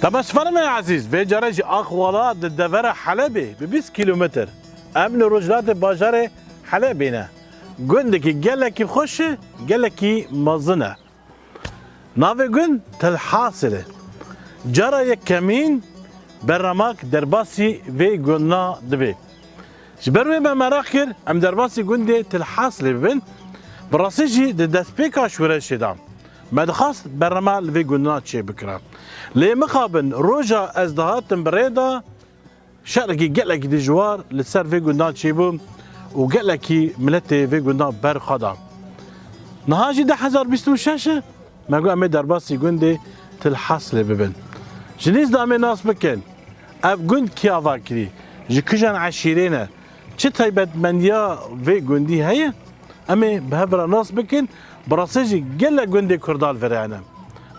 طبعا شفرنا يا عزيز في جرج اخوالات الدفرة حلبي ب 20 كيلومتر امن رجلات باجر حلبينا قندك قال لك خش قال لك مظنه نافي قند تلحاصله جرى يكمين برماك درباسي في قلنا دبي جبروي ما مراكر ام درباسي قندي تلحاصله ببن براسيجي دسبيكا شورش دام ما دخاست برما في قلنا تشي بكره لي مخابن روجا ازدهاتن بريدا شاركي قال لك دي جوار لسر في قلنا تشيبو وقال لك ملتي في قلنا بر خدام نهاجي ده 1026 ما قو امي درباسي قندي تلحاصله ببن جنيز دامي ناس بكن اف قند كيافا كري جكجان عشيرينا چه تايبت من يا في قندي هيا امي بهبرا ناس بكن براسيجي قل قندي كردال فرعنا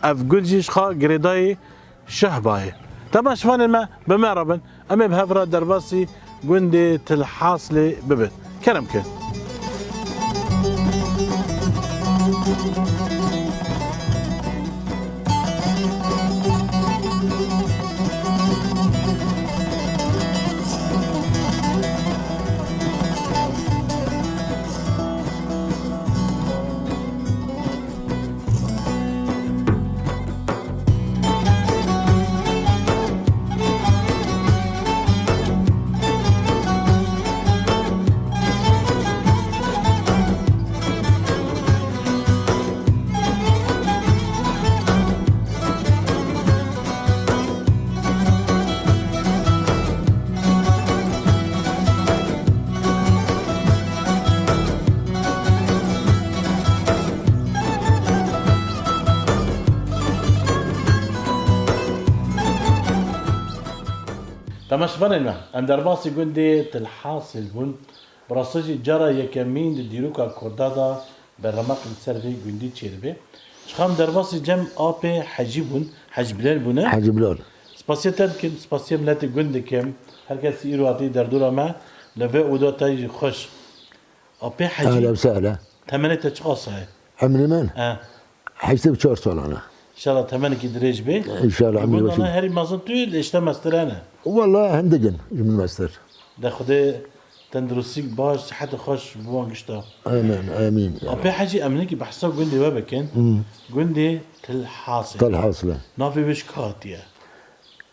اف قندي شخا قريداي شهباي طبعا شفان ما بمعربن امي بهبرا درباسي قندي تلحاصله ببن كلام كن تماشفان الماء ام درباسي قندي تلحاصل هون براسجي جرى يكمين ديروكا كوردادا برمق السرفي قندي تشيربي شخام درباسي جم ابي حجيبون حجبلال بونا حجبلال سباسيتر كم سباسيم لاتي قندي كم هركس يرو عطي دردورا ما لفي ودو تاي خوش ابي حجيب اهلا وسهلا ثمانية تشخاص هاي عمري من؟ حجتب 4 سال انا ان شاء الله ثمانية دريج بي ان شاء الله عمري وشي انا هري ما زنتوي ليش تمستر انا والله هندجن من ماستر ده خدي تندرسيك باش صحة خوش بوان قشطة امين امين ابي حاجي امنيكي بحسب قندي وابكن قندي تلحاصل تلحاصله نافي بش كاتيا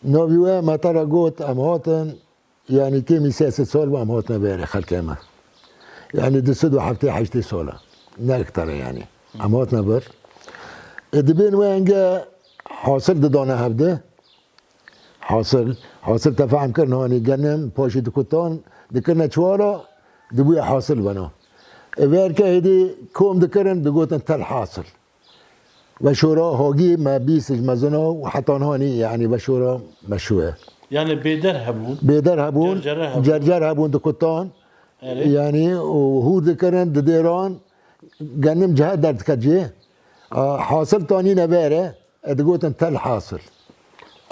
نوبيوا ما ترى قوت امهاتن يعني كيمي سياسة سول وامهاتنا بيري خلكيما يعني دسدوا حبتي حاجتي سولا نكتر يعني امهاتنا بر ادبين وين جا حاصل ددانا هبده حاصل تفاهم كرنا هوني جنم باشي دكتون دكرنا شوارا دبويا حاصل بنا غير كهدي كوم دكرن دقوتن تل حاصل بشورا هاجي ما بيسج مزنو وحتى هوني يعني بشورا مشوه يعني بيدر هبون جرجر هبون دكتون يعني وهو دكرن دديران جنم جهة درت كجي حاصل تاني نبارة ادقوت انت الحاصل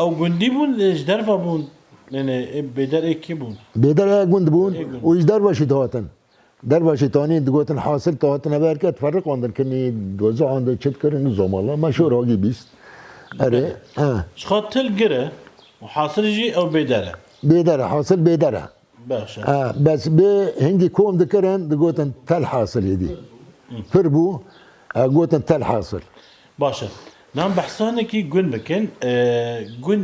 او جندي بون ايش درفا بون يعني بدر ايكي بون بيدر جند بون ويجدر وشي توتن در وشي تاني دقوت الحاصل توتن نبارة تفرق عندن كني دوزع عند تشتكر نظام الله مشهور هاجي بيست اري شخاطل جرى وحاصل جي او بدره بيدر حاصل بيدر باشا بس بي هنجي كوم ذكرن دقوتن تل حاصل يدي فربو قوتن تل حاصل باشا نعم بحصانكي جن بكن جن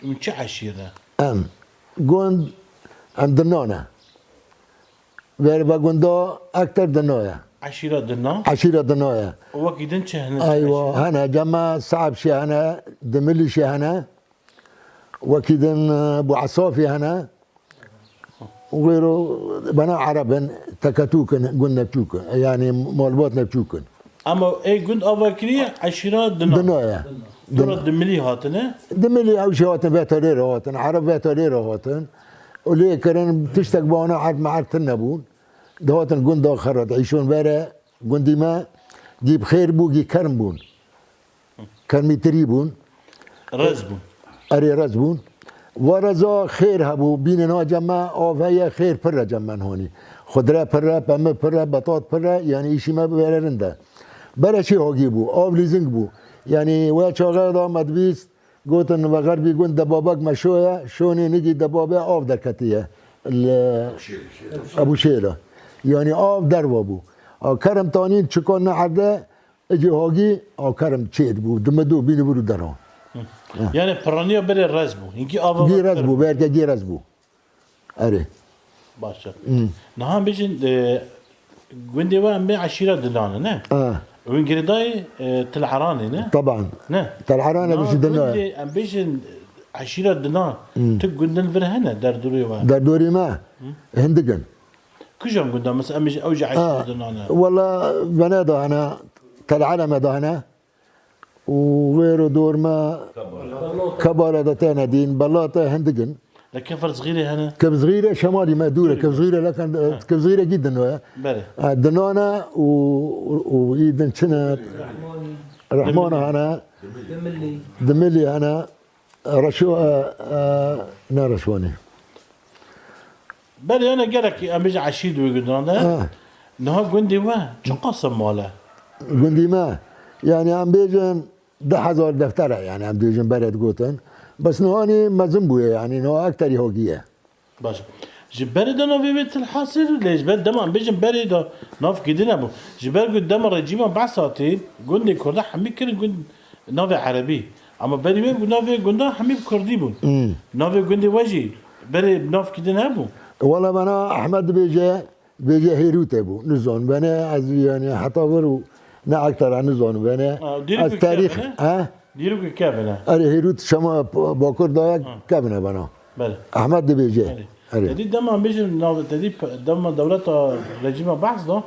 من شي عشيرة ام قوند ام دنونا ويربا قوندو اكتر دنويا عشيرة دنا عشيرة دنويا وكيدن شهنا ايوه هنا جما صعب شي هنا دملي شي هنا وكيدن ابو عصافي هنا وغيره بنا عربا تكتوكن قلنا بتوكن يعني مولبوتنا بتوكن اما اي جن افاكري عشيرة دنا دنويا دورة دملي هاتنا دملي او شي هاتن فيتورير هاتن عرب فيتورير هاتن وليه كرن بتشتك بانا عاد مع التنبون دهاتن قند اخر تعيشون برا قندي ما جيب خير بو جي كرم بون كرمي تريبون رزبون اري رزبون ورزا خير هبو بيننا جمع او هي خير برا جمع هوني خضره برا بم برا بطاط برا يعني شي ما برنده برا شي هاجيبو او ليزنج بو يعني وچاغه دا مدبيس قوتن وغربي قند دبابك مشويه شوني نجي دبابه اوف دركتيه ابو شيله يعني اوف دربو او كرم تانين چكون عده اجي هاجي او كرم تشيد بو دمدو بيني برو درو يعني برانيا بري رزبو يجي افا جي رزبو بيرجع جي رزبو اري باشا نعم بيجن جندي وين بي عشيرة دنا نه وين قرداي تلعراني نه طبعا نه تلعرانه بش دنا ام بيجن عشيرة دنا تقندن فرهنا در دوري وين در دوري ما هندقن كجام قندن مثلا امش اوجع عشيرة دنا والله بنادى انا تلعلم دهنا وغيره دور ما كبارة دتانا دين بلاطة هندقن لكن فرد صغيرة هنا كم صغيرة شمالي ما دورة كم صغيرة لكن كم صغيرة جدا بله دنانا وإيدن شنا رحمانة أنا دملي أنا رشو نا رشواني بله انا قالك امش عشيد ويقولون نها قندي وين شو قسم ماله قندي ما يعني عم بيجن 10,000 دفتر يعني عم بيجن برد قوتن بس نهاني ما زنبوية يعني نها أكتر يهوجية باشا جبالي ده نوفي بيت الحاصل ليش بل دم عم بيجن بالي ده نوف كدين ابو جبال قدام الرجيم بعصاتي قندي كرده حمي كر قند نوفي عربي اما بالي وين نوفي قندا حمي كردي بون نوفي قندي وجي بالي نوف كدين ابو والله أنا أحمد بيجي هيروت أبو نزون بنا يعني حطابرو نا أكتر عن نزون بنا التاريخ ديرو كابنا أري هيروت شما باكر دايا كابنا بنا بله أحمد بيجي أري تدي دم عم بيجي نوفي تدي دم دولة رجيم بعض ده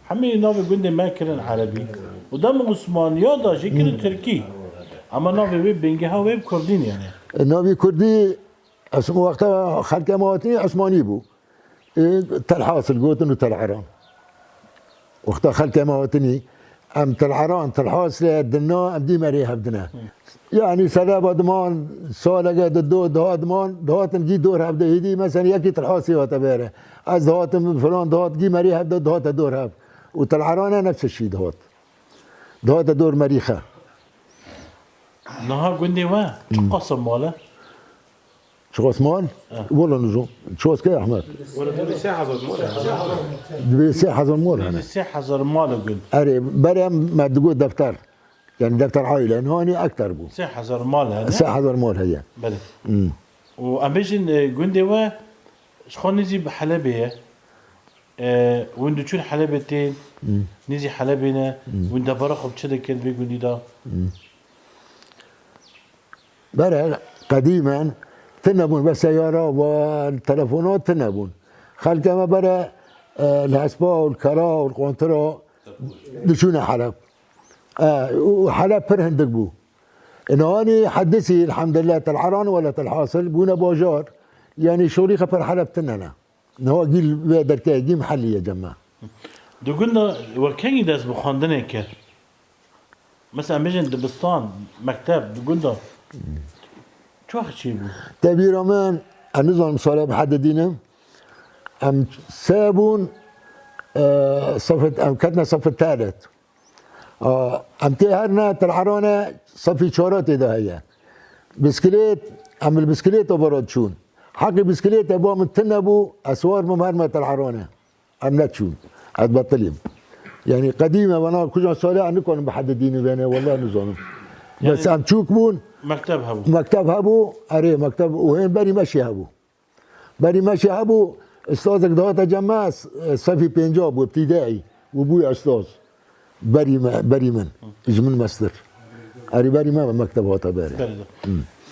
حمي نوفي قندي ما كرن عربي ودم عثمانيا ده شكل تركي اما نوفي ويب بنجها ويب كردين يعني النوفي كردي اسمه وقتها خلق مواتني عثماني بو تلحاصل قوتن وتلعران وقتها خلق مواتني ام تلعران تلحاصل دنا ام دي مريها بدنا يعني سلاب ادمان سوال قد دو ادمان دوات نجي دور هبدا هدي مثلا يكي تلحاصي وتباره از دوات فلان دوات جي مريها هبدا دوات دور هب وتلعران نفس الشيء دوات دور مريخه نها قندي وين شو قسم ماله شو اسمان؟ والله نجوم شو اسكي يا احمد؟ ولا دوري ساحة زاد دبي ساحة زمور هنا الساحة زر ماله قل اري بريم ما تقول دفتر يعني دفتر عائلة هوني اكثر بو ساحة زر ماله ساحة زمور هي بله وامبيجن قندي وين شخون نزي بحلبية وين دو حلبتين نزي حلبنا وين دبرخ بشده كان بيقولي دا برا قديما تنبون بالسيارة والتلفونات تنبون خلق ما برا الاسباء والكرا والقنطرة دشونا حلب وحلب فرهن دقبو انه اني حدثي الحمد لله تلعران ولا تلحاصل بونا باجار يعني شغلي خبر حلب تننا انه هو جيل بيقدر جي محلي يا جماعه دو قلنا وكان داس بخاندنه كر مثلا مجن دبستان مكتب دو قلنا شو واحد شي بو تبي رمان النظام صار محددين أم سابون صف أم كتنا صف الثالث أم تهرنا تلعرونه صفي شورات إذا هي بسكليت أم البسكليت وبرد شون حقي بسكليت أبوه من تنبو أسوار ممرمة العرونه أم لا تشون أتبطلين يعني قديمة وانا كل صالح نكون محددين بينه والله نظام بس يعني أم تشوك بون مكتب هبو مكتب هبو أري مكتب وين بري ماشي هبو بري ماشي هبو استاذك دوات جماعة صفي بينجاب وابتدائي وابوي استاذ بري من اجمن مستر أري بري ما مكتب هاتا بري بري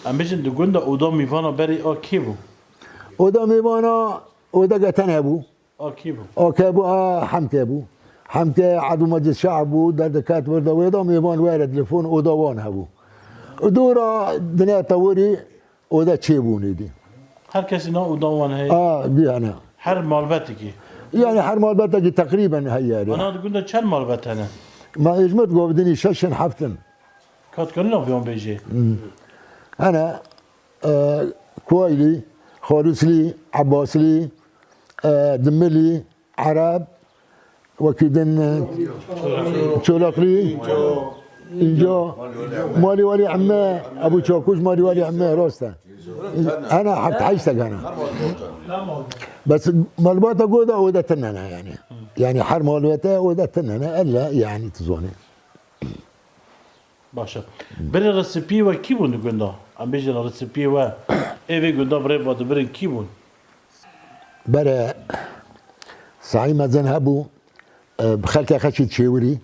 ام مجن دو قلنا اودا ميفانا بري كيبو ودا ميوانا ودا قتن هبو كيبو كابو حمكة ابو حمكة عدو مجلس شعب در دكات وردا ودا ميوان وارد تليفون ودا وان هبو ودورا دنيا طوري ودا تشيبوني دي هر كسي نا اودا وان هي بي انا هر مالبتكي يعني حرم البتة تقريبا هي انا دو قلنا چند مالبت انا ما اجمت قوبدني ششن حفتن كات كلنا فيهم بيجي انا كويلي خالصلي عباسلي دملي عرب وكيدن شولقلي اینجا مالی ولی عمه ابو چاکوش مالی ولی عمه راسته انا حبت حيشتك انا بس مالباتا قودا ودا تننا يعني حر مالباتا ودا تننا الا يعني تزوني باشا بري رسبي و كيبون قلنا عم بيجي رسبي و ايفي قلنا بري بات بري كيبون برا صعيم زنهبو بخلك خشيت شاوري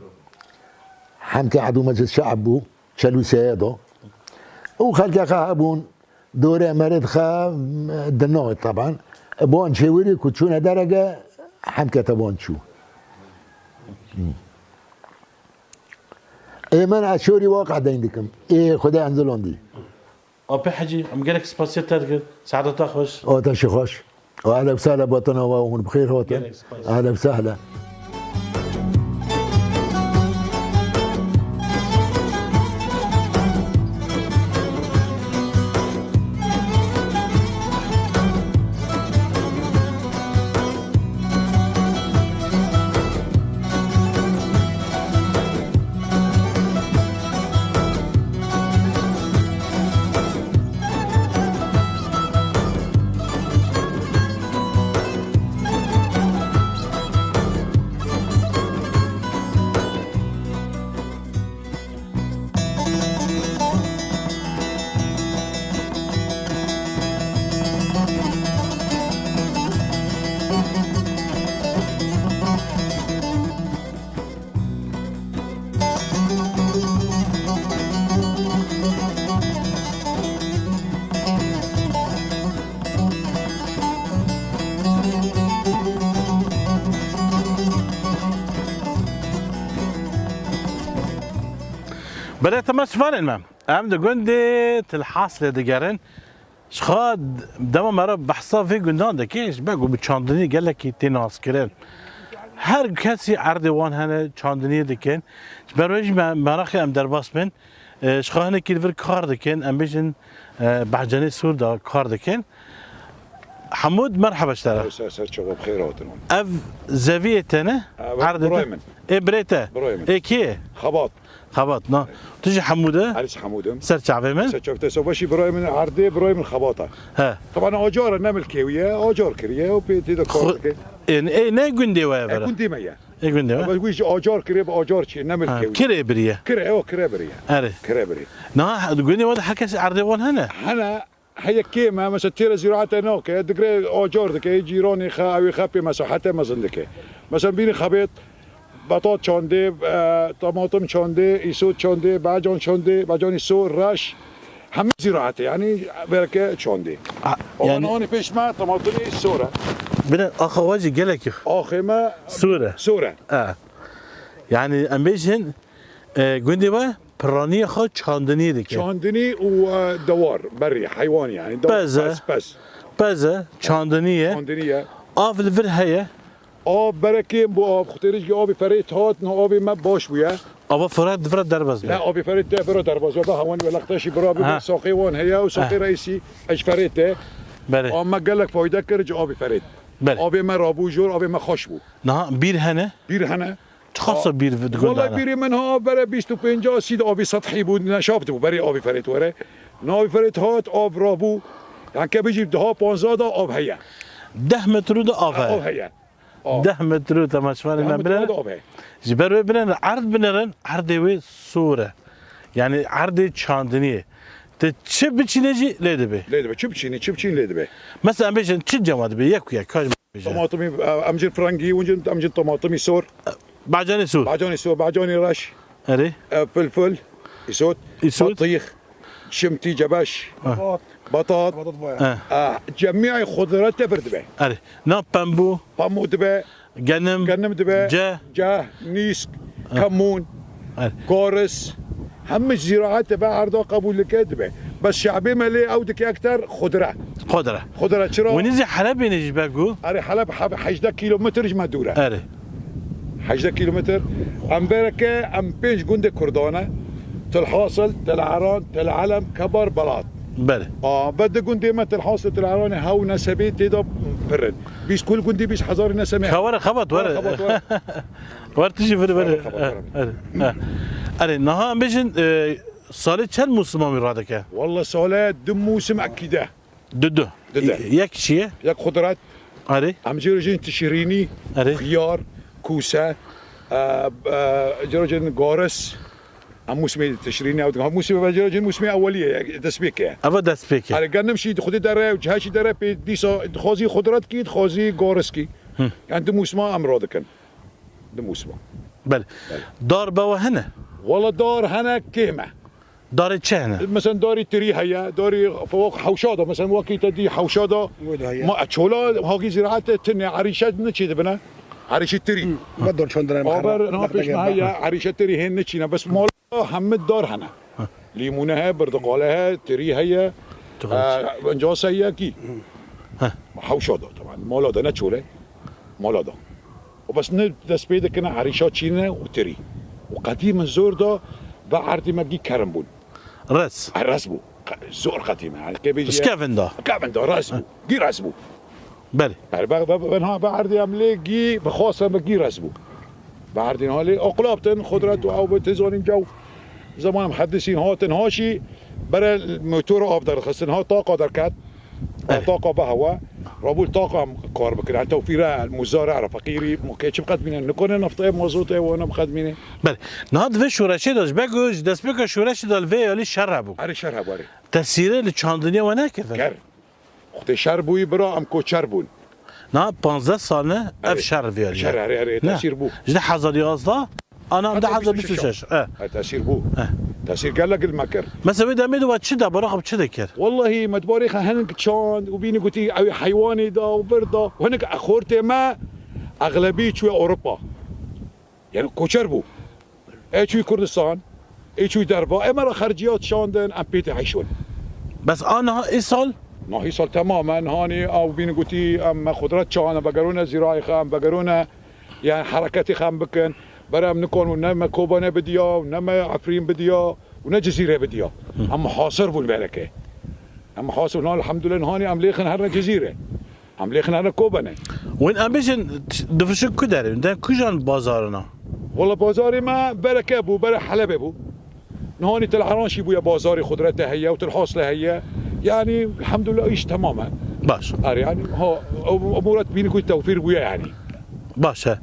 حمك عدو مجلس شعبو شلو سيادو وخلك خابون دوري مرد خا دنوه طبعا بون شاوري كتشونا درجة حمك تبون شو ايه من اشوري واقع دينكم ايه خدي انزلون دي ابي حجي عم قالك سباسيت تذكر سعادة خوش تاشي خوش واهلا وسهلا بوطنا وهون بخير هوتن اهلا وسهلا بدأت تمس فارن مام ام دو گندی الحاصل دگرن شخاد دم مرا بحثا في گندان دکیش بگو به چاندنی گله کی تیناس کرن هر کسی عرض وان هنه چاندنی دکن بروج مراخ ام درباس من شخانه کی ور کار دکن ام بیشن بحجنی سور دا کار دکن حمود مرحبا اشترى شغل بخير هوتن اف زاويتنا عرض برايمن ابريتا برايمن اكي خباط نا تجي حموده عليش حمودم سر شعبي من شفت سواشي برايمن عرضي برايمن خباطه ها طبعا اجار نعمل كيويه اجار كريه وبيتي دكتور ان اي نه گندي وافر كنت ميا اي گندي بس ويش اجار كريه باجار شي نعمل كيويه كري بريه كريه بريه اري كريه بريه نا گندي ودا حكى عرضي وان هنا انا هي كيما مثلا تيرا زراعه نوك دغري اجار دك جيراني خاوي خابي مثلا حتى مثلا مثلا بيني خبيط بطاط چانده طماطم چانده ایسو چانده باجان چانده باجان ایسو رش همه زراعته يعني بركه چانده يعني انا پیش ما طماطم سوره بنا اخواجي قالك اخي ما سوره يعني امبيشن گندي با براني خود چاندني ديك چاندني ودوار بري حيواني يعني بس چاندنيه چاندنيه افل فر هي آب برکیم بو آب خطریش که آب فرید هات نه آب ما باش بویا آبا فرد درباز لا آب فرید ده برا دروازه به هوان ولقتاشی برا ها. بگو ساقی وان هیا و ساقی رئیسی اش فرید ده بله اما قال لك فایده کرد آب فرید بله آب ما رابو جور آب ما خوش بو نه بیر هنه بیر هنه چه خاصه بیر والله گلدانه بيري منها برا 250 سيد آبی سطحی بود نشافت بود برای آبی فرید وره نه آبی فرید هات آب رابو يعني که بيجي ده 15 دا آب هيا 10 متر ده آب آفه هيا 10 متر تماشوان من ده بره آب هيا جبر ببینن عرض بنرن عرض وی سوره یعنی عرض چاندنیه te çi biçineci lede be. ليدبه شو بتشيني ليدبه Mesela beşin çi cemaat be yak ya kaç beşin. طماطمي امجن فرنجي وانجن امجن طماطمي سور Bacani su. بعجوني سور بعجوني رش Eri. فلفل يسود يسود. بطيخ شمتي جبش بطاط جميع خضروات تبردبه Eri. Ne pambu, بامو دبه ganem, قنم دبه جه. جاه نيسك كمون Eri. كورس هم الزراعات تبع عرضه قبول لكذبه بس شعبي مالي اودك اكثر خضره Kodra. خضره شرا ونزي حلب نجي بقو. اري حلب 18 كيلومتر ما دوره Eri. 18 كيلومتر ام بركه ام بيش جند كردانه تل حاصل تل عران تل علم كبر بلاط Beli. بده جندي ما تل حاصل تل عران هاو نسبي تيدا برد بيس كل جندي بيس حزار نسمه Kavara kabat var. خبط ورا. Var tişi böyle böyle. Kabat, kabat. Eri. Eri. Naha beşin salı çel Müslüman bir radike. والله سؤالات دم موسم اكيده Düdü. Düdü. Yak kişiye. ياك خضرات Eri. عم جرجين تشريني Eri. خيار كوسه جرجين قارس عم موسمي تشريني او موسمي جرجين موسمي اوليه تسبيك يعني Ava dest peki. على قال نمشي خدي دره وجهاشي دره ديسا خوزي خضرات كيد خوزي قارس كي يعني دم موسما امراض كان دم موسما Beli. Dar bava hene. والله دار هنا كيمه Dar çe hene. مثلا داري تري هيا داري فوق حوشاده مثلا وكي تدي حوشاده ما اتشولا هاقي زراعات تني عريشات نتشي دبنا عريشه تري بدر شون درنا آبر نافش هيا عريشه تري هن نتشينا بس مال هم الدار هنا ليمونها برتقالها تري هيا انجاز هيا كي حوشاده طبعا مالادا نتشوله مالادا وبس ندس بيدك كنا عريشات تشينا وتري وقديما الزور ده بعرض ما جي كرمبون Res. رسبو زور قديمة يعني كيف يجي Skevin da. كابن ده رسبو جي رسبو Beli. يعني بنها بعرض يعمل جي بخاصة ما جي رسبو بعرض هالي أقلابتن خضرات أو بتزون جو زمان محدثين هاتن هاشي برا الموتور أفضل خصن ها طاقة دركات طاقة بهواء رابول طاقة كار بكره يعني توفير المزارع فقيري مكيتش بقدمينه نكون نفطه مازوته وانا بقدمينه Beli. Nahad ve şuraşı da bego dest beko şuraşı da ve ali şerrabu. عري شرها باري Tesire li çandiniye ve ne kefe. كر اختي شربوي برا ام كو شربون Na 15 sane ev şer ve ali. شر عري تاثير بو İşte hazır yazda ana da Hatta hazır bir bir şey şey. هاي تاثير بو تاثير قال لك المكر Mesela bir demedu ve çi da bırakıp çi de ker. والله ما تباريخ هنك تشان وبيني قلتي حيواني دا وبردا وهناك اخورتي ما اغلبيه شوي اوروبا يعني كوشر بو اي شوي كردستان اي شوي دربا اما خرجيات شاندن ام بيتي عيشون Bes ana isal ما هي صار تماما هاني او بيني قلتي ام خضرات شان بقرونا زراعي خام بقرونا يعني حركاتي خام بكن برام نكون ونما كوبانا بديا ونما عفرين بديا ونا جزيره بديا اما حاصر بو الملكه اما حاصر هنا الحمد لله هاني ام ليخن هرنا جزيره ام ليخن هرنا كوبانا ve ambişin dövüşük kuderim. De kujan bazarına. والله بازاري ما بركه بو برا حلبه بو هاني تلعرانشي بو يا بازاري خضرته هي وتلحاصله هي يعني الحمد لله ايش تماما Baş. يعني ها امورات بيني كنت توفير بويا يعني Baş he.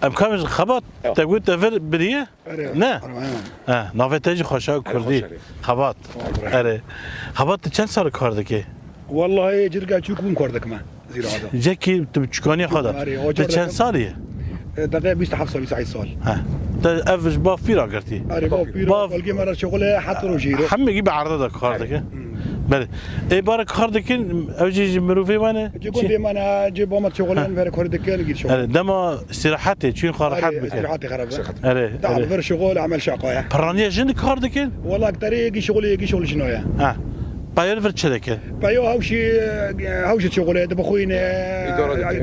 Em kamış xabat Evet. te gut devir biriye? Ne? Ha, naveteci xoşa kurdi. خوشا. Xabat. Ere. Xabat çend sal kardaki? والله جرقا تشوكون كوردك ما زراعة Jeki tu çukani xada. Arı, o Te çorda- çend saliye? دقيقة بيست حفصة بيست عيد صال Ha. Te ev ba fira gerti. أري باو بيرو باف. والقي مرة شغله حتى رو جيرو Hamme gibi arada da kardaki. Beli. E bara kardakin evci merufi bana. جيكون دي أنا جيب وما شغله نفر كوردك كان يجي شغل Ere dema istirahati çün karahat أري bike. استراحتي خرب Ere. تعال Ere. فر شغل عمل شقاية Paraniye jindi kardakin? والله أكتر يجي شغل شنو يا Ha. بایر ور چه دکه بايو هاوشي شغله دبخوين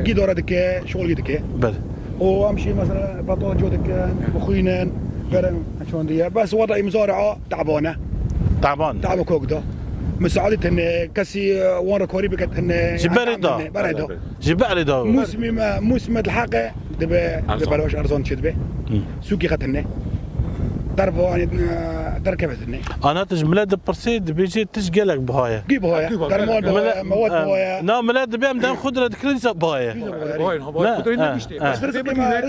قيدورة دك شغل دك بله وامشي مثلا بطول جودك بخوين برم شلون دي بس وضعي مزارعه تعبانه تعبان تعبوا كوكدو مساعدة ان كسي وانا كوري بكت ان بريدا جبالي دا موسم الحقه دبا لوش ارزون شدبه سوقي ختنه ضربه يعني دركبتني انا تجمله دبرسي بيجي تشقلك بهايه جيب هوايا درمول مواد هوايا لا ملا دبي مدام خضره كليسه بهايه بس رزقي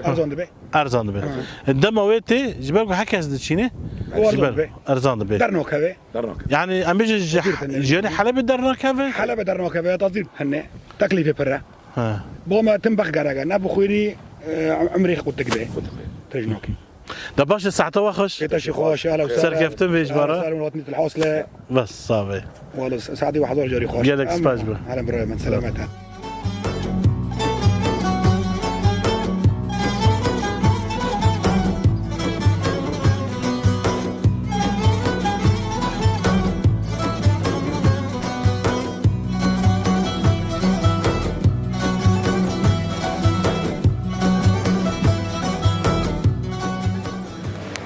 ارزون دبي ارزان دبي الدم ويتي جبالك حكاز دشينه جبال ارزان دبي درنوك هذا يعني ام بيجي جاني حلب درنوك هذا حلب درنوك هذا تصدير هنه تكليفه برا ها بوما تنبخ غراغا نابو خويني عمري قلت كده ترجنوكي دباش الساعه توخش كيتاشي خوش اهلا وسهلا سركفتم بيج برا سلام وطنية الحوصله بس صافي والله سعدي وحضور جاري خوش جالك سباج بro. اهلا برا من سلامتها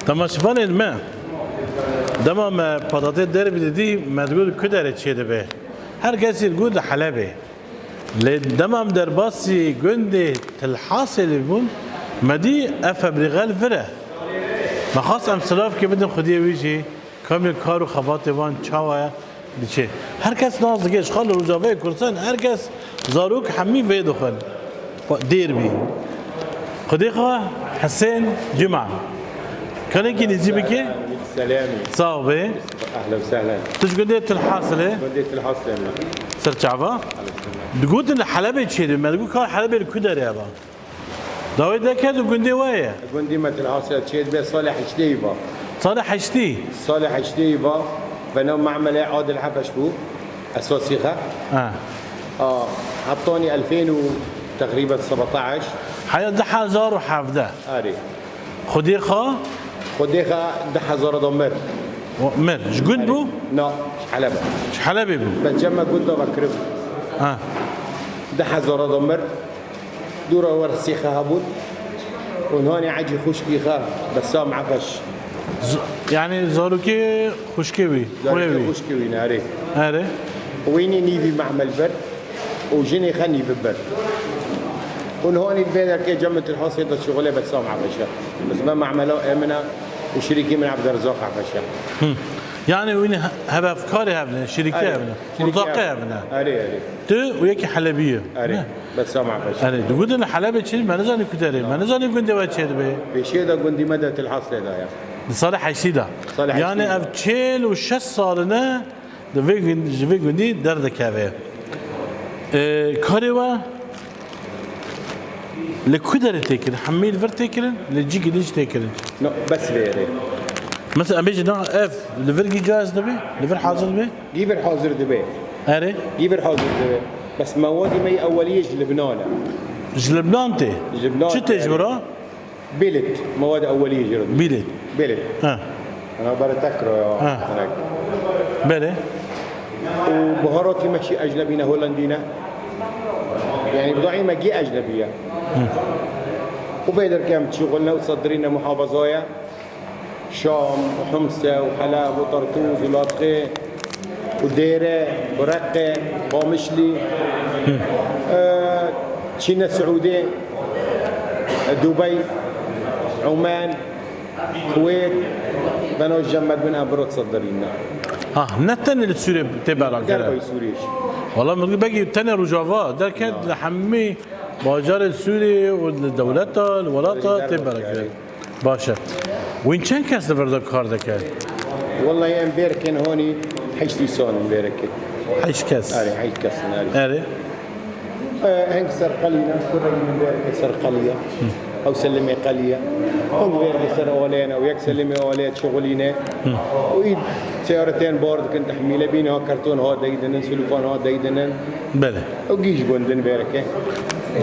تمام شفان الماء دما ما بطاطا درب دي ما تقول كدر تشيد به هر كسي يقول حلبه لدمام در باسي جندي الحاصل يبون ما دي افبرغال فره ما خاص امسلاف كي بدن خديه ويجي كامل كارو خبات وان چاوا بچه هر کس نازگش خال روزاوی کردستان هر کس زاروک حمی وی دخل دیر بی خدي خوا حسين جمعة كان يجي نزيبك سلامي صاوبي اهلا وسهلا تش قديت الحاصلة بديت الحصه يمنا صرت شعبا تقول ان حلبة تشيل ما تقول كان حلبة الكدر يا با داوي ده كده قندي ويا قندي ما الحصه تشيد به صالح شتيبه صالح حشتي صالح شتيبه بنام معمل عادل حفشبو اساسيخه حطوني 2000 تقريبا 17 حيا دحا زار وحافظه اري خديخه خديخه دحا زار ضمر مر شقد بو؟ لا حلبة حلبة بو بتجمع قد بكرب دحا زار ضمر دورة ورسيخة هبود ونهاني عجي خشكيخة بسام عفش يعني زاروكي خشكيوي زاروكي خشكيوي ناري ناري ويني نيفي معمل برد وجيني خني بالبرد ونهاني البيدر كي جمة الحصة ده شغله بسام عفشة بس ما معمله امنا وشريكي من عبد الرزاق عفشة يعني وين هبه افكاري هبنا شركه هبنا مرتقى هبنا اري تو وياكي حلبيه اري بسام عفشة اري تقول ان حلبة شيء ما نزاني كداري ما نزاني كنت واتشي به بشي ده قندي مدى الحصة ده يا صالح حيسيدا يعني افتشيل وشش صارنا ده في قندي درد كافيه كاريوا لكدر تاكل حميل فر تاكل لجيك ليش تاكل لا بس بيري مثلا بيجي نوع اف لفرقي جاهز دبي لفر حاضر به جيبر حاضر دبي اري جيبر حاضر دبي بس موادي مي اوليه لبنان لبنان تي لبنان شو تجبره بيلت مواد اوليه جرد بيلت انا برتكره يا بله وبهاراتي ماشي اجنبينا هولندينا يعني بضاعي ما جي اجنبيه وبيدر كام شغلنا وصدرينا محافظايا شام وحمصه وحلب وطرطوس ولاطقي وديره ورقه ومشلي تشينا السعوديه دبي عمان الكويت بنو جمد من ابرد صدرينا نتن السوري تبع قربي سوريش والله ما باقي تاني رجافا ده كان لحمي باجار السوري والدولات الولاطة تبع باشا وين كان كاس لفرد كار ده كان والله يا امبارح كان هوني حيشتي صون امبارح حيش كاس حيش كاس اري هنك سر قلينا كل من امبارح سر قليه او سلمي قليه هم امبارح سر اولينا وياك سلمي اوليات شغلينا وايد سيارتين بورد كنت حميله بينها كرتون هذا ديدن سلوفان هذا ديدن بله وجيش جوندن امبارح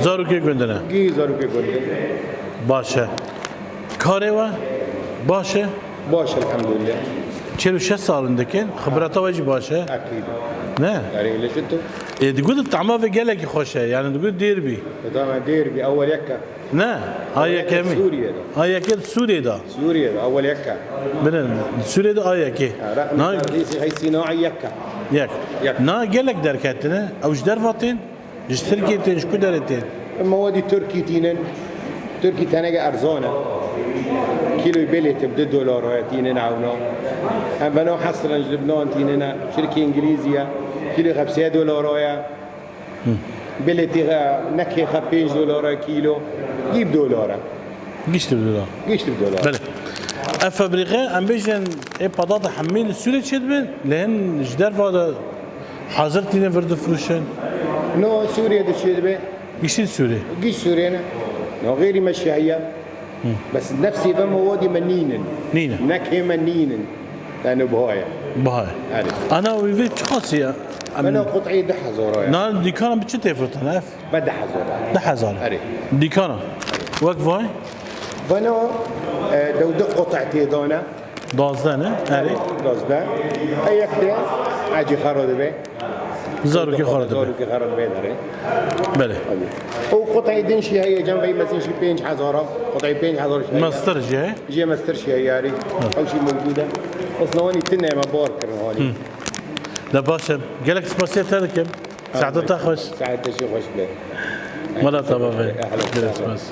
زاروكي قندنا جي زاروكي جوندن باشا كاريوا باشا باش الحمد لله 46 سال عندكن خبرته واجي باشه اكيد نه يعني ليش انتم؟ تقول الطعمه في قالك خوشه يعني تقول دير بي طبعا ديربي اول يكا نه هاي كمي سوريا ده هاي كده سوريا ده سوريا ده اول يكا بنن سوريا ده هاي كي رقم نا الرئيسي هي صناعي يكا ياك يك. نا قالك دركاتنا او ايش درفاتين ايش تركيتين ايش كدرتين موادي تركي تينن تركي تنقى ارزانه كيلو بلت ب $2 تينن عونا هم بنو حصرا لبنان تيننا شركه انجليزيه كيلو $5 بلتي نكهه $5 كيلو جيب $1 قشت بدولا قيش $1 بله افبريغا ام بيجن اي بطاطا حمين السوري تشدبن لان ايش درفا حاضرتين فرد فروشن نو سوريا دشيدبه قشت السوري قيش سورينا نو غيري مشاهيه بس نفسي بموادي منينن نينا نكهه منينن لانه بهايه بهاي عارف انا ويفيت خاصية انا قطعي دحى زورايا نا ديكانا بتشي تفرط انا اف بدحى زورايا ده حزار عارف ديكانا وقف هاي فانا لو دق قطعتي دونا دازدانه اري دازدا اي اكتر اجي خرد به زارو كي خالد زارو كي خرد به داره بله او قطعي دنشي هي جنبي مثلا شي 5000 قطعي 5000 شي ماستر جاي جي مستر شي ياري او شي موجوده بس نواني تنه ما بوركر هوني ده باشا قالك سباسيت هذا كم ساعته تخش ساعات شي خوش به ولا طبعا أهلا وسهلا. بس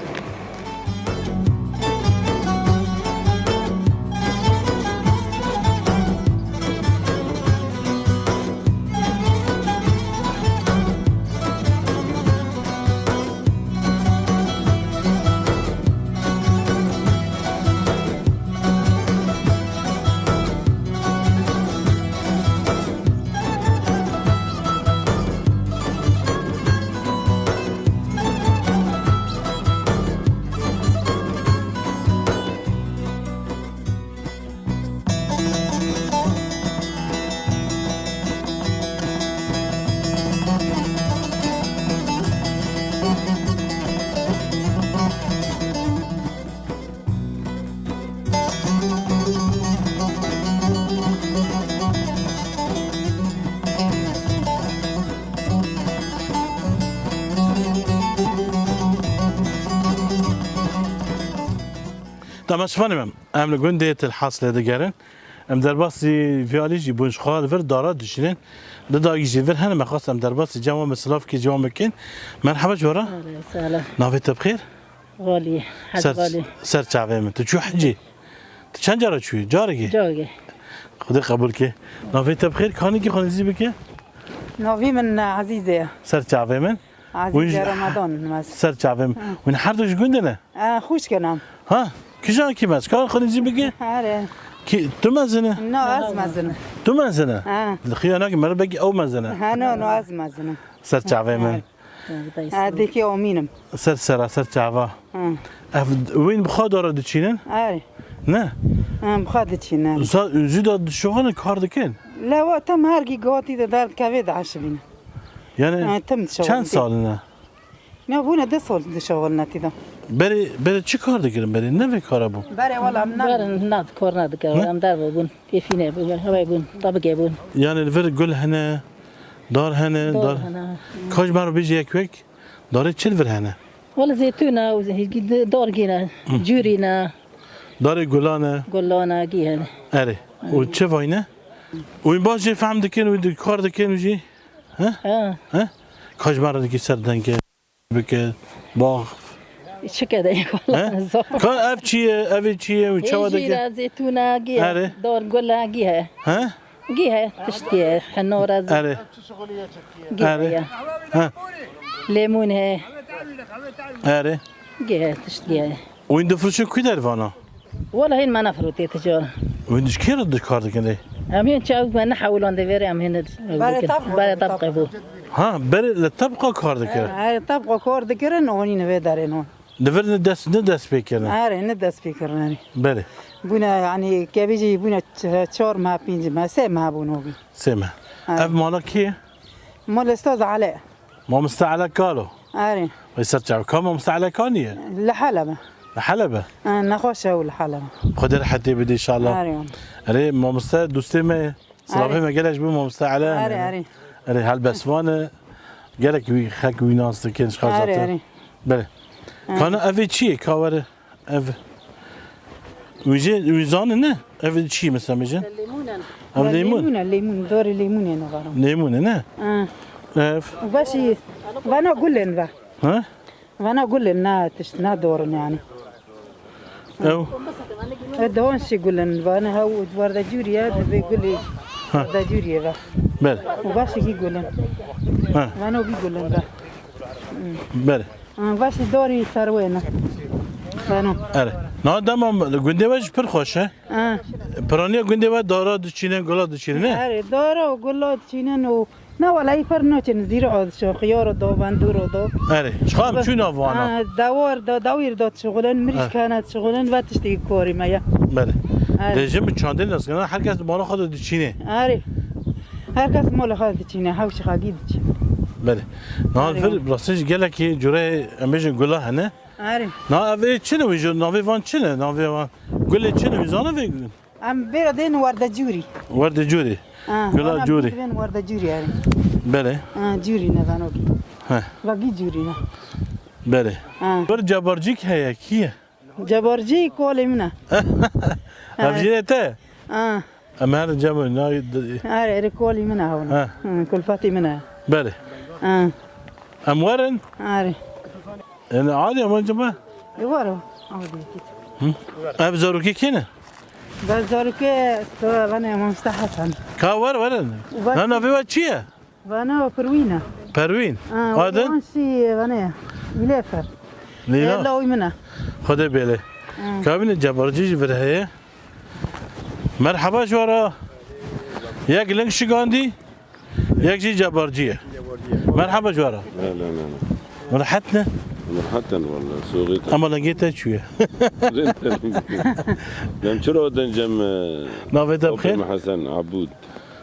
تمام شفانم ام لگوندیت الحاصل دگرن ام در باسی فیالی جی بونش خال ور دارا دشینن دداگی جی ور هنم خواست ام در باسی جوام مسلاف کی جوام بکن مرحبا جورا سلام نافیت بخیر غالي حد سر غالي سر چاوه من تو چو حجی تو چند جارا چوی جارگی جوجي خدا قبول که نافیت بخیر کانی کی خانزی بکه نوفي من عزيزة سر چاوه من عزيزة رمضان مس سر چاوه من ون هر دوش گوندنه خوش كلام ها کجا کی مس کار خانزی بکه هاره کی تو مزنه نو از مزنة تو مزنه اه الخيانه مره بگی او مزنه هانو نو از مزنة سر چاوه من هذيك يومينم سر چاوا وين بخوا داره دچینن هاره نه بخادتشي نام زود شغل کار دکن لا وقتم هارجي قوتي دار كافيد عشبين یعنی تم شغل چند سال نه نو بونا دسول شغلنا تدا بری چی کار دکن بری نه کار بو بري والله من بارن ناد كورنا دك ام دار بون يفينا بون هواي بون طبقه بون یعنی الفر گل هنه دار هنه دار هنا کاش مرا بیجی یک وک داره چل ور هنه ولا زيتونه وزي دور جينا جورينا داره گلانه قلونا جيها اره و چه واینه و این باز جی فهم دکن و کار دکن و جی ها کاش مرا دکی سر دنگه بکه باغ شكا ده والله کار اف چیه اف چیه و چه دکه جيرا زيتونه جيها أره. دور قلها جيها ها جيها تشتي حنورة اره جيها ها ليمون هي اره جيها تشتي و این دفرشو کی در وانا والله هين ما نفرت تجار و این کی رد کار دکنه امين تشاو ما نحاول عند فيري ام هنا بلا طبقه بو ها بری لطبقه کار دکنه هاي طبقة كور دكرن وني نبي دارين دفر ندست بکنه هاره ندس فكرناني بله بونا يعني كبيجي بونا تشور ما بينج ما سي ما بونوبي سمع اف مالا کیه مال استاذ علاء ما مستعلى کالو هاره ويصير تعب كم مستعلى كانيه لحالة ما حلبة نخوشه والحلم خد حتى بدي ان شاء الله اري اري مامستا دوستي ما صراحه ما قالش بو مامستا على اري اري هالبسوانه قالك وي خاك وي ناس كانش خازات اري بله كان افي تشي كاور اف ويجي ويزان نه افي تشي مثلا مجن او ليمون الليمون دور الليمون انا غرام ليمون نه اف وباشي وانا اقول لهم بقى ها وانا اقول لهم تشتنا دور يعني او دهون شي يقول لهم وانا هو ورده جوريا بيقول لي ورده جوريا بقى بله وباشي يقول لهم وانا بيقول لهم بقى بله باشي دوري سروينا وانا اره نه دام گنده وش پر خوشه پرانیا گنده و دارا دچینه گلا دچینه اره دارا و گلا دچینه و نه ولی پر نچن زیر عاد شو خيار دو بندور دو اره شخام چون افوانا دوار داویر داد شغلن مریش کانت شغلن و تشتی کاری مایا بله رژیم چاندل ناس کنه هر کس بالا خود دچینه اره هر کس مال خود دچینه هاوش خاگی دچینه بله نه فر راستش گله کی جوره امیجن گلا هنه اره نه اوی چنه ویجو ناوی وان چنه ناوی وان گله چنه ویزانه وی ام بیردین ورده جوری ورد جوری گلا جوری ورده جوری اره بله جوری نه وانوگی ها واگی جوری نه بله بر جبارجیک هیا کیه جبارجی کولی منه افجیه ته اما هر جمع نه اره کولی منه هون کلفتی منه بله امورن اره يعني عادي ما جماعة يوارو عادي ابزارو كي كينا بزارو كي وانا مستحسن كاور ورن انا في واتشيا وانا بروينا بروين هذا شي وانا يلافر لينا لا ويمنا خذ بالي كابين جبرجي برهيه مرحبا شورا ياك لنك شغاندي ياك جي جبرجيه مرحبا شورا لا لا لا مرحتنا حتى والله سوقي اما لقيتها شويه لم شرو دنجم نافيتا بخير حسن عبود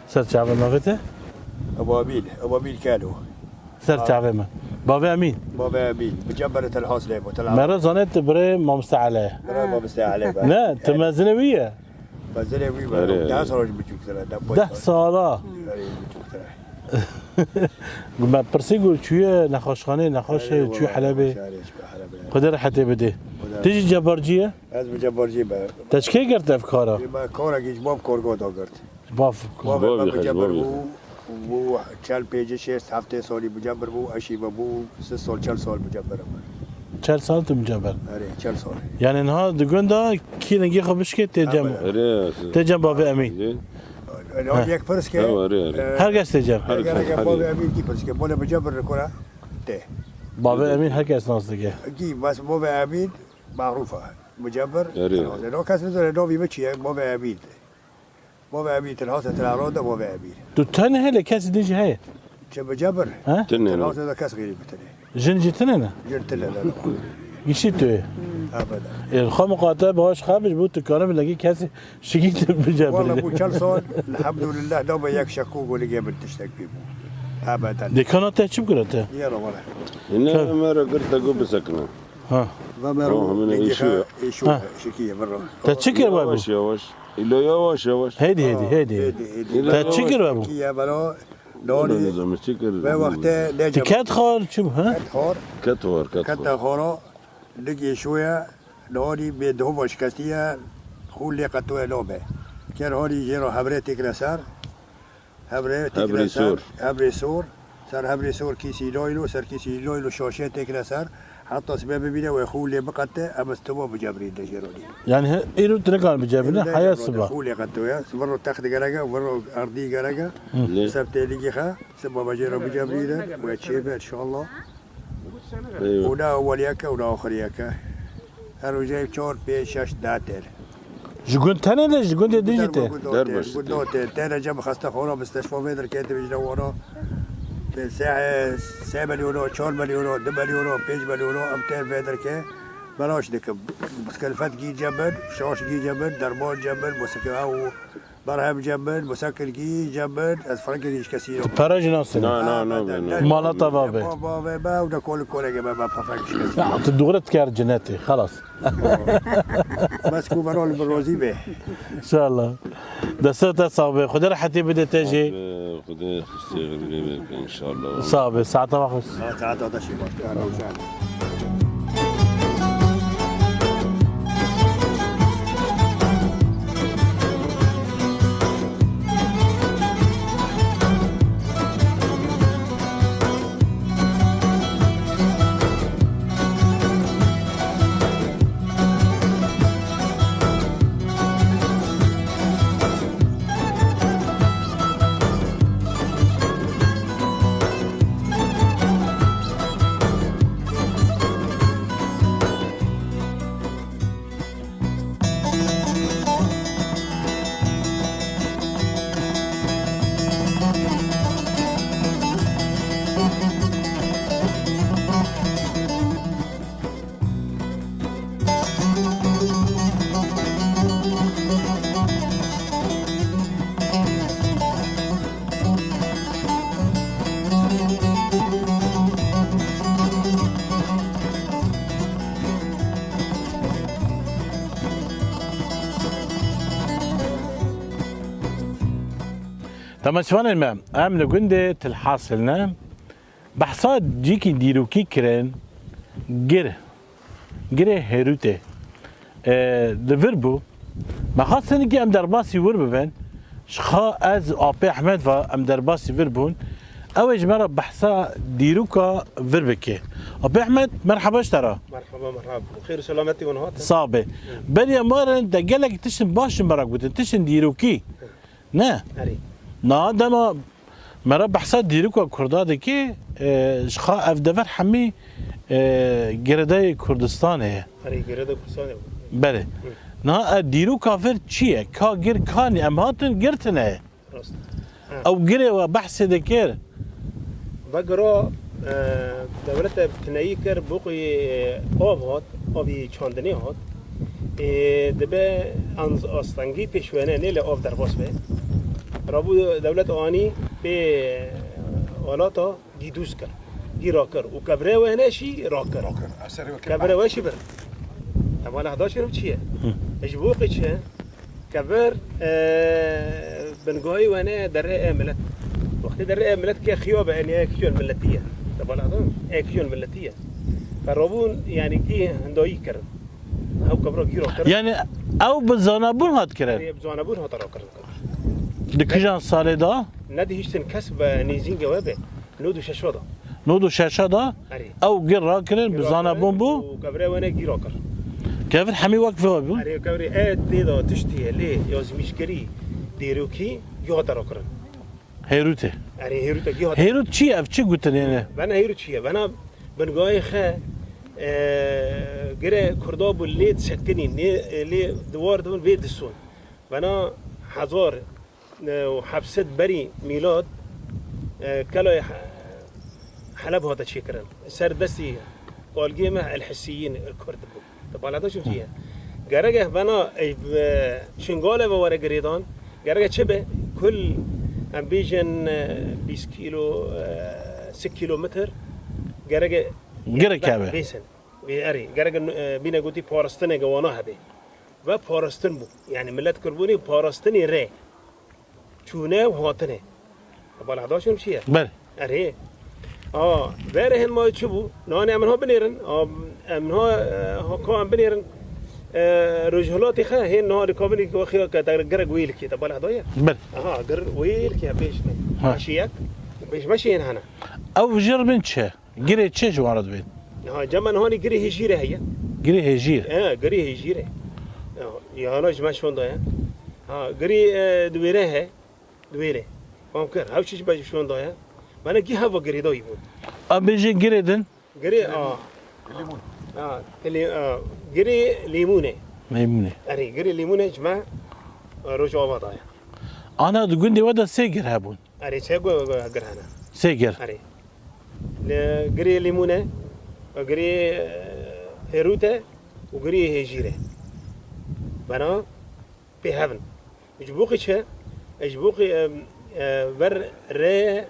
سر شعبه نافيتا ابوابيل كانوا سر شعبه ما بابا امين بابا ابيل بجبرة الحوصلة وتلعب مرة ظنيت بري ما مستعلاه ما مستعلي لا تمازنويه بزلي وي ده صار بتشوف ترى ده سالا ما برسيقول شوية نخاشخانة نخاش شوية حلبة قدر حتى بده تيجي جبرجية از بجبرجي با تشكي قرت أفكاره ما كورا جيش باب كورغو داغرت باف باب بجبر بو چال پیج 6 هفته سالی بجبر بو اشی بو 3 سال 4 سال بجبر 4 سال تم جبر اره 4 سال يعني نها دقون دا كي نجي خبش كي تجمع بابا أمين الان یک فرس که هرگز تجمع بابا امین کی فرس که بالا بجبر کنه ته بابا أمين هرگز ناس دیگه کی بس بابا امین معروفه مجبر لو کس نداره نوی بچیه بابا امین بابا امین تلهاسه تلاراده بابا امین تو تنه هلا كاس ديجي هاي چه بجبر ها تلهاسه ده کس غیری بتنه جنجي تنه جرت لا لا يشي تو ابدا الخام قاطع باش خابش بود كارم لقي كاس شقيت بجبر والله ابو چل الحمد لله دوب یک شکوک ولی قبل تشتك بيه ابدا دي كانت تشب كرته يلا ولا إنها مرة قلت أقول بسكنة ها ومرو من يشوى شكيه مره تشكر بابو يواش يواش إلا يواش يواش هيدي تشكر بابو يا بلو دوري دوري نظام تشكر بوقت نجم تكاد خال شو ها خور كتور كتا خورو لقي شويه دوري بيدهم وشكستيه خولي قطوه لوبه كان هوري جيرو حبرتك نسار حبري سور سر حبري سور كيسي لويلو سر كيسي لويلو شوشتك نسار حتى سبب بينا ويخولي بقته امستوى بجبرين دجيروني يعني ايرو تركان بجابنا حياة صبا خولي قطوه مرة تاخد قرقه ومرة ارضي قرقه سبت لقي خا سبب بجيرو بجبرين وتشيفه ان شاء الله ولا اول ياكا ولا اخر ياكا هرو جايب شور بيش شاش داتر جوكون تاني ليش جوكون ديجيتي دربش تانا جنب خسته خورا مستشفى مدر كاتب يجنورا بالساعة 7 مليون 4 مليون 2 مليون 5 مليون امتار فيدر كي براش دك مسكلفات جي جبل شوش جي جبل دربان جبل مسكل او برهم جبل مسكل جي جبل از فرنك ديش كسيرو پراج ناسن نه مالاتا بابه بابا با ودا كل كل ما فرنكش كسيرو لا تدغرت كار جناتي خلاص بس كو برول بالروزي به ان شاء الله دستة صعبة خد راحتي بدي تجي خدا خسته ان شاء الله صعبة ساعة واخص تعال هذا شيء تماشفان المام امن جندة الحاصلنا بحصاد جيكي ديروكي كرين جره هيروتي دفربو ما خاصة نجي ام درباسي ورببن شخا از ابي احمد و ام درباسي وربون اوج مرة بحصا ديروكا وربكي ابي احمد مرحبا اشترى مرحبا بخير وسلامتي ونهات صعبة بلي مارن دا قالك تشن باش مراك تشن ديروكي نه هري نا دما مرا بحثات ديروكا كرداد كي شخا اف دفر حمي گردای کردستان هي هري گرده کردستان بله نا ديروكا فر چیه کا گر کانی ام هاتن گرتنه راست او گره و بحث دکر بقرا دولت بتنایی کر بوقی آب هات آبی چاندنی هات دبه انز آستانگی پیشوانه نیل آب در باس به رابو دولت آنی به آلاتا دیدوس کر گیرا کر و کبره و هنشی را کر کبره وشی بر اما لحظه رو چیه اجبوقی چه کبر بنگاهی و نه در ملت وقتی در ملت که خیابه یعنی اکشن ملتیه طبعا لحظه اکشن ملتیه فرابون یعنی کی هندایی کرد او کبره گیرا کر يعني او بزانابون هات کرن بزانابون هات را کرد دکجان ساله دا ندی هیچن کسب نیزین جوابه نودو ششودا نودو شاشه دا هري او گر را کرن بزانابون بو وكبره وانا جيرا كر كيف حمي وقفه بو هري كبري ديدا تشتي ليه يازميش كري ديروكي يهدر كرن هيروته هري هيروتا يهدر هيروت چی اف چی گوتن يعني بنا هيروت شيء بنا بنقاي خا جرا كرداب اللي تسكني لي دوار دون بيد السون بنا حضار وحبست بري ميلاد كلا حلب هذا الشيء كرن سر دستي قال جيمه الحسيين الكرد طبعا هذا شو فيها جرجه بنا شنقاله وورا جريدان جرجه شبه كل امبيجن 20 كيلو 6 كيلومتر جرجه گرکابه بيسن اري جرجه بينا قلتي بارستنه جوانا هبه و پارستن بو يعني ملت كربوني پارستني ره چونه وهاتنه طبعا هذا شو فيها بله اري بارهن ما تشوفوا ناني من هو بنيرن من هو كان بنيرن رجلاتي خا هي النهار كامل كوخي كتجرج ويلك طب ولا هدايا بله جر ويلك يا بيش ماشيك بيش ماشيين هنا او جر من چه گره چه جوارد بين جمن هوني جري هجيره هي گره هجير جري هجيره يا هنا جماش فون ده جري دويره هي دويره ممكن هاوش باش شلون ده انا جي هوا جري ده يبون بيجي گردن جري الليمون اللي جري ليمونه ميمونه اري جري ليمونه جماعه رجع وضعه انا دغندي ودا سيجر هابون اري سيجو غرهنا سيجر اري جري ليمونه جري هيروته وقريه جيره بنا بهفن اجبوقي شا اجبوقي بر ري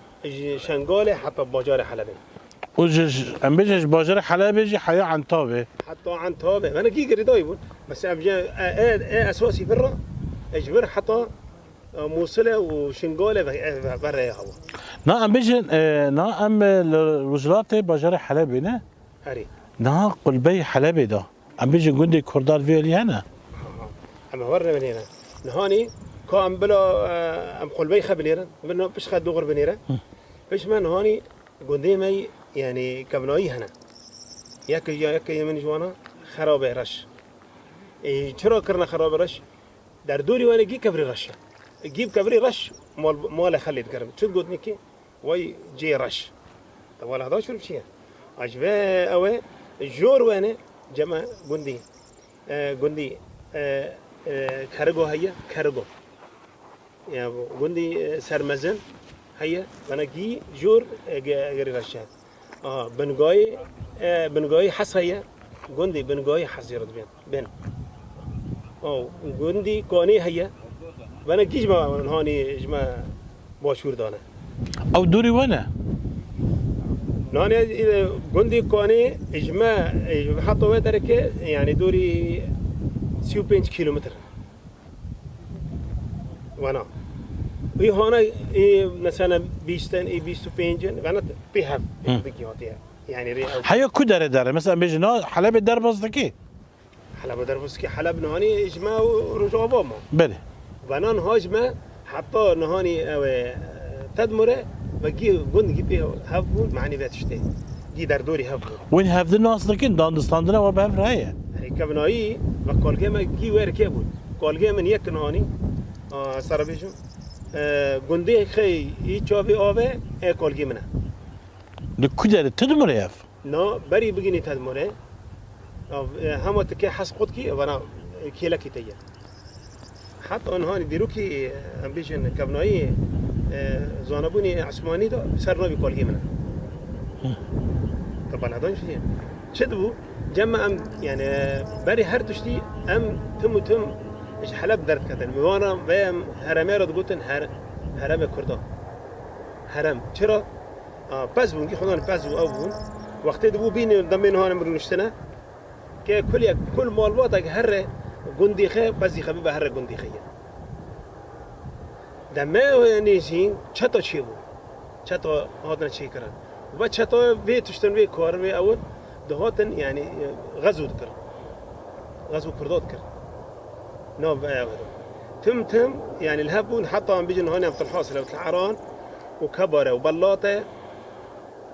شنغالي حتى باجار حلبي وجج ام بيجي باجر حلب يجي حياه عن طابه حتى عن توبه انا كي قري دايبون بس ابجا اساسي برا اجبر حتى موصله وشنغالي برا هو نا ام بيجي نا ام الرجلات باجر حلب نه هري نا قلبي حلبي ده ام بيجي جندي كردار فيلي هنا اما ورنا من هنا نهاني كان بلا ام قلبي خبليرا منه بش خد دغر بنيرا بش ما نهاني قديمي يعني كبناي هنا ياك من جوانا خراب رش چرا کرنا خراب رش در دوری وانا جي كبري رش جيب كبري رش مال خليت كرم شو تقول نكي وي جي رش طب هذا شو بشي عجبه اوي جور وانا جماعه جندي كارغو هيا كارغو يا جندي سرمزن هيا وانا جي جور غير رشاد بنقاي حس هيا جندي بنقاي حس يرد بين جندي كوني هيا وانا جي جما هوني جما باشور دانا او دوري وانا ناني جندي كوني اجماع حطوا وتركه يعني دوري 5 كيلومتر وانا وي هنا مثلا 25 وانا بيها بيجي يعني حيا كدر دار مثلا بيجي نا حلب الدار بصدكي حلب دربسكي حلب نهاني اجماع ورجوع بابا بله وانا هاجمه حتى نهاني تدمره بجي جند جيبه هفون معني باتشتي جي در دوري هفون وين هاف الناس لكن داندستاندنا وبهفر هيا يعني كبناي وكالجيما جي ويركبون كالجيما نيك نهاني سربيشو جندي خي يشوفي اوبه كالجيمنا لكدر تدمر ياف نو بري بجيني تدمره هم تكي حس قدكي وانا كيلا كيتيا حتى انهاني ديروكي امبيشن كبناي زانبوني عثماني ده سرنا بكالجيمنا طبعا هذا شو شدبو جمع ام يعني بري هرتشتي ام تم ايش حلب درد كتن وانا بهم هرمه رو گوتن هرم كردان هرم چرا پس بونگی خدان پس و ابون وقتی دبو بین دمین هان مرنشتنا که كل مالوات هر گندی خه بزی خبی به هر گندی خیه دمه نیسین چتا چی بود چتا هاتن چی کردن و چتا وی تشتن وی کار وی اول دهاتن يعني غزو ذكر غزو كردات كر نوب تم يعني الهبون حتى عم بيجي هون في الحاصل العران وكبره وبلاطه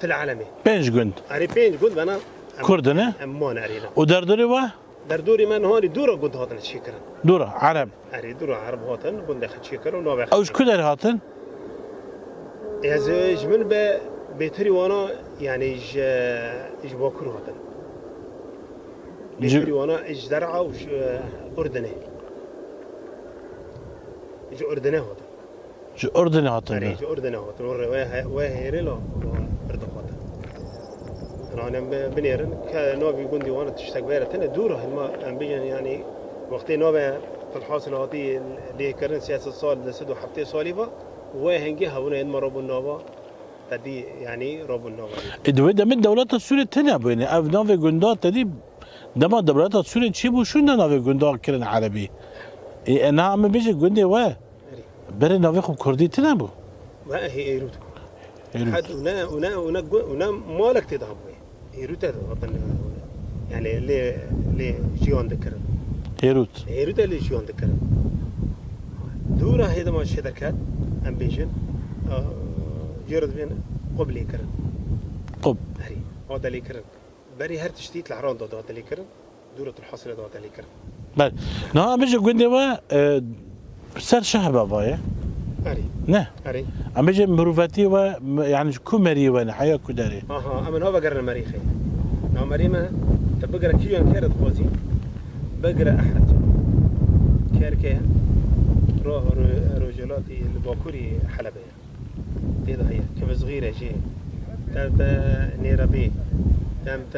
العالمي بينج جند اري بينج جند انا كردنا امان ارينا ودردري واه دردوري من هون دورة جند هاتن شكرا دورة عرب اري دورة عرب هاتن جند خد شكرا ونوب اوش كدر هاتن يا زوج من بيتري وانا يعني ايش باكر هاتن بيتري وانا ايش درعه وش اردني ايش اردني هاتن جو اردني هاتن ايش اردني هاتن واه ريلا اردن هاتن انا بنيرن كنوبي جندي وانا تشتاق بيرتنا دوره ما بيجن يعني وقتي نوبه في الحاصل هاتي اللي كرن سياسه صال لسدو حبتي صاليبه وهنجي هونا إن مربو النوبة تدي يعني ربو النوبة إدوي ده من دولات السورية تانية بيني أف نافي جندات تدي ده ما دولات السورية تشيبو شو نافي جندات كرن عربي إيه أنا عم بيجي جندي واه بري نافي خب كردي تانية بو ما هي إيروت حد ونا مالك تذهب إيروت هذا يعني ليه جيون ذكرن إيروت اللي جيون ذكرن دورة هذا ما شدكات أمبيشن جرد بين قبلي كرن قب هري هذا اللي كرن بري هر تشتيت العران ده هذا اللي كرن دورة الحصر ده هذا اللي كرن بل نا بيجي جندي واه سر شهبة بايا هري نه هري عم بيجي مروفاتي و يعني كومري وانا حياة كداري أما هو بقرن مريخي نو مريمة تبقرا كيلو كيرت قوزي بقرا أحد كيركيا رجلاتي الباكوري حلبية هذا هي كم صغيرة شيء تمت نيرابي تمت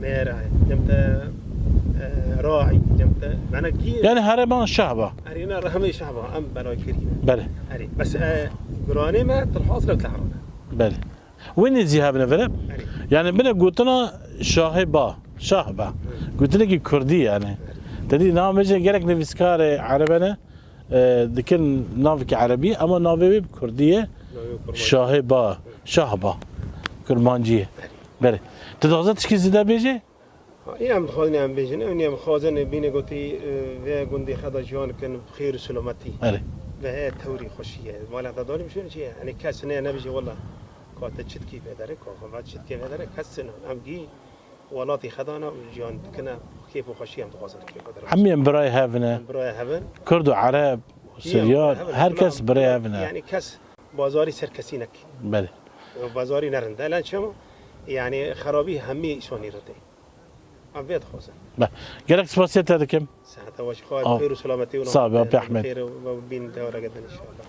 ميرا جمتا راعي جمتا معنا كي يعني هرمان شعبه ارينا رحمي شعبه ام بلاي كريمه بله اري بس قراني ما تلحاص لو تعرفنا بله وين الذهاب نفرق اري يعني بنا قلتنا شاهبه قلت لك كردي يعني تدي نام مجي قالك نفسكار عربنا ذكر نافك عربي اما نافي كرديه شاهبه كرمانجيه بله تدغزتش كي زدا بيجي ايام خذني عم بيجن ايام خازن بيني قلتي في قندي خدا جوان كان بخير وسلامتي اري وهي توري خوشيه مال هذا دول مشون شيء يعني كاسنه انا بيجي والله كنت تشتكي بهذاك وما تشتكي بهذاك كاسنه ام جي ولاتي خدانا جوان كنا كيف خوشيه متواصل كيف عمي براي هافنا براي هافن كرد وعرب وسريان هر كس براي هافنا يعني كاس بازاري سركسينك بله بازاري نرند الان شنو يعني خرابي همي شلون يرتي عم بيت خوزن قالك سباسيت هذا كم؟ ساعتها واش خايف خير وسلامتي صعب يا احمد خير وبين دورة جدا ان شاء الله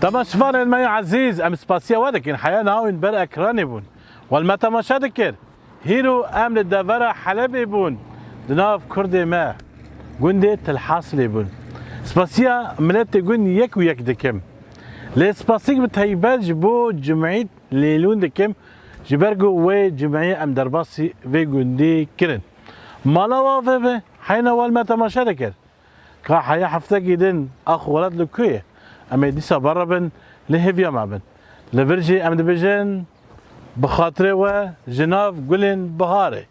طبعا شفان الماء عزيز ام سباسيا ودكن حياة ناوين بر اكراني بون والمتا ما شدكر هيرو ام الدفرة حلبي بون دناف كردي ما قندي تلحاصلي بون سباسيا ملت قن يك ويك دكم لي سباسيك بتهيبال جبو جمعية ليلون دكم جبرقو وي جمعية ام درباسي في قندي كرن مالا وافه حين والمتا ما شدكر كا حياة حفتك يدن اخ ولد لكويه اما ديسا بربن لهفيا معبن لبرجي ام دبجن بخاطره و جناف قلن بهاره